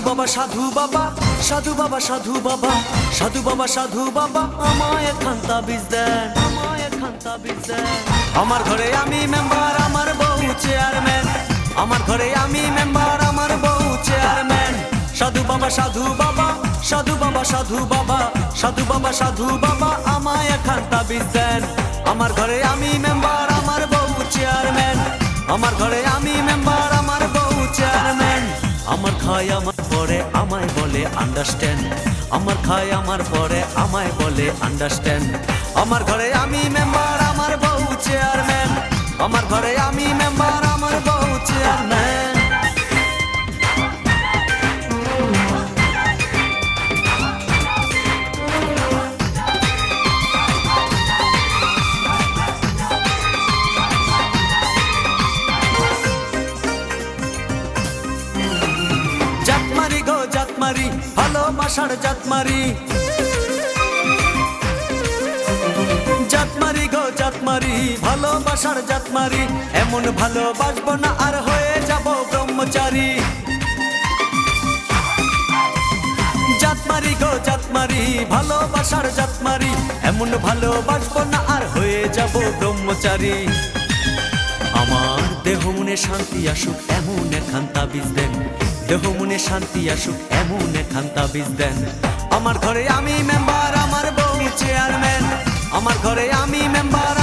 বাবা সাধু বাবা, সাধু বাবা, সাধু বাবা, সাধু বাবা, সাধু বাবা, আমায় একখান তাবিজ দেন, আমায় একখান তাবিজ দেন। আমার ঘরে আমি মেম্বার, আমার বউ চেয়ারম্যান, আমার ঘরে আমি মেম্বার, আমার বউ চেয়ারম্যান। সাধু বাবা, সাধু বাবা, সাধু বাবা, সাধু বাবা, সাধু বাবা, সাধু বাবা, আমায় একখান তাবিজ দেন। আমার ঘরে আমি মেম্বার, আমার বউ চেয়ারম্যান, আমার ঘরে আমি মেম্বার, আমার বউ চেয়ারম্যান। আমার খায় আমার পরে আমায় বলে আন্ডারস্ট্যান্ড, আমার খায় আমার পরে আমায় বলে আন্ডারস্ট্যান্ড। আমার ঘরে আমি মেম্বার, আমার বউ চেয়ারম্যান, আমার ঘরে আমি মেম্বার, আমার বউ চেয়ারম্যান। জাতমারি গো জাতমারি, ভালোবাসার জাতমারি, জাতমারি গো জাতমারি, ভালোবাসার জাতমারি। এমন ভালোবাসবো না আর হয়ে যাব ব্রহ্মচারী। জাতমারি গো জাতমারি, ভালোবাসার জাতমারি, এমন ভালোবাসবো না আর হয়ে যাব ব্রহ্মচারী। আমার দেহ মনে শান্তি আসুক এমন একখান তাবিজ দেন, দেহ মনে শান্তি আসুক এমন একখান তাবিজ দেন। আমার ঘরে আমি মেম্বার, আমার বউ চেয়ারম্যান, আমার ঘরে আমি মেম্বার,